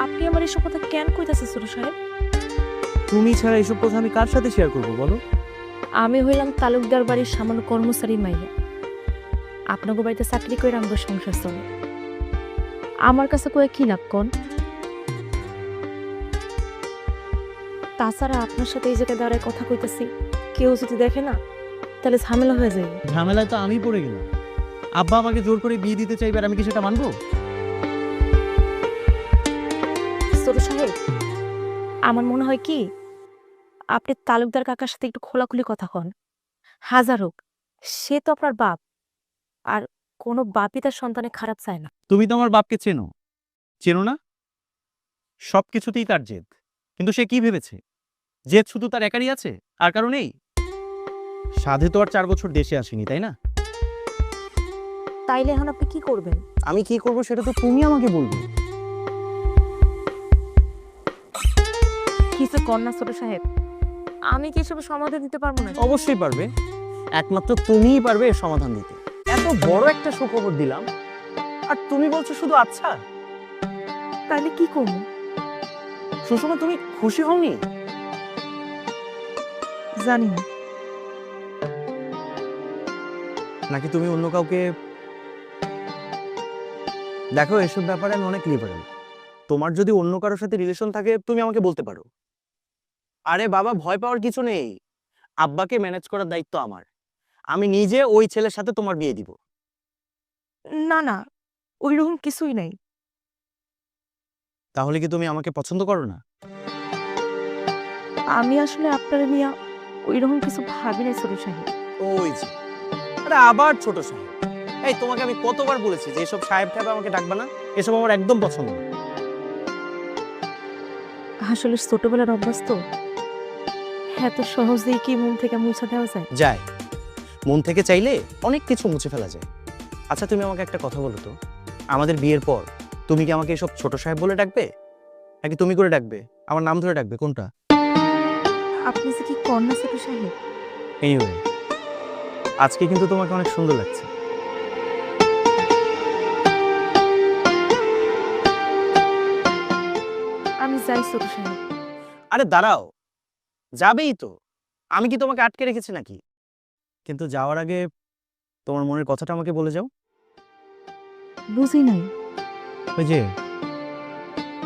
আপনি আমার এসব কথা কেন কইতাছেন ছোট সাহেব? তুমি ছাড়া এসব কথা আমি কার সাথে শেয়ার করবো বলো? আমি হইলাম তালুকদার বাড়ির সামান্য কর্মচারী মাইয়া। আপনাকে বাড়িতে চাকরি করে আমাকে সংসার চলে। আমার কাছে কয়ে কি লাভ কোন? তাছাড়া আপনার সাথে এই জায়গায় দাঁড়ায় কথা কইতাছি, কেউ যদি দেখে না তাহলে ঝামেলা হয়ে যায়। ঝামেলায় তো আমি পড়ে গেলাম। আব্বা আমাকে জোর করে বিয়ে দিতে চাইবে আর আমি কি সেটা মানবো? ছোট সাহেব, আমার মনে হয় কি আপনি তালুকদার কাকার সাথে একটু খোলাখুলি কথা কন। হাজার হোক, সে তো আপনার বাপ, আর কোনো বাপই তার সন্তানের খারাপ চায় না। তুমি তো আমার বাপকে চেনো, চেনো না? সবকিছুতেই তার জেদ, কিন্তু সে কি ভেবেছে জেদ শুধু তার একারই আছে, আর কারো নেই? সাধে তো আর 4 বছর দেশে আসেনি, তাই না? তাইলে এখন আপনি কি করবেন? আমি কি করবো সেটা তো তুমি আমাকে বলবে। কিছু কন্যা ছোট সাহেব, আমি কি এসব সমাধান দিতে পারবো না? অবশ্যই পারবে, একমাত্র তুমিই পারবে এর সমাধান দিতে। এত বড় একটা সুখবর দিলাম আর তুমি বলছো শুধু আচ্ছা। তাইলে কি করবো? সুষমা, তুমি খুশি হওনি? জানি না। নাকি তুমি অন্য কাউকে? দেখো, এসব ব্যাপারে আমি অনেক লিবারেল। তোমার যদি অন্য কারোর সাথে রিলেশন থাকে তুমি আমাকে বলতে পারো। আরে বাবা, ভয় পাওয়ার কিছু নেই। আব্বাকে ম্যানেজ করার দায়িত্ব আমার। আমি নিজে ওই ছেলের সাথে তোমার বিয়ে দিব। না না, ওইরকম কিছুই নাই। তাহলে কি তুমি আমাকে পছন্দ করো না? আমি আসলে আপনার নিয়ে ওইরকম কিছু ভাবি নাই ছোট সাহেব। ওই যে, আরে আবার ছোট সাহেব। এই, তোমাকে আমি কতবার বলেছি যে এসব সাহেব ঠাহেব আমাকে ডাকবা না, এসব আমার একদম পছন্দ না। আসলে ছোটবেলার অভ্যাস তো, এত সহজেই কি মন থেকে মুছে দেওয়া যায়? যায়, মন থেকে চাইলে অনেক কিছু মুছে ফেলা যায়। আচ্ছা, তুমি আমাকে একটা কথা বলো তো, আমাদের বিয়ের পর তুমি কি আমাকে এসব ছোট সাহেব বলে ডাকবে, নাকি তুমি করে ডাকবে, আমার নাম ধরে ডাকবে, কোনটা? আপনি যে কি কন্যা ছোট সাহেব! এনিওয়ে, আজকে কিন্তু তোমাকে অনেক সুন্দর লাগছে। আমি যাই ছোট সাহেব। আরে দাঁড়াও, যাবেই তো, আমি কি তোমাকে আটকে রেখেছি নাকি? কিন্তু যাওয়ার আগে তোমার মনের কথাটা আমাকে বলে যাও। বুঝি নাই। ওই যে,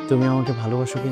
তুমি আমাকে ভালোবাসো কিনা?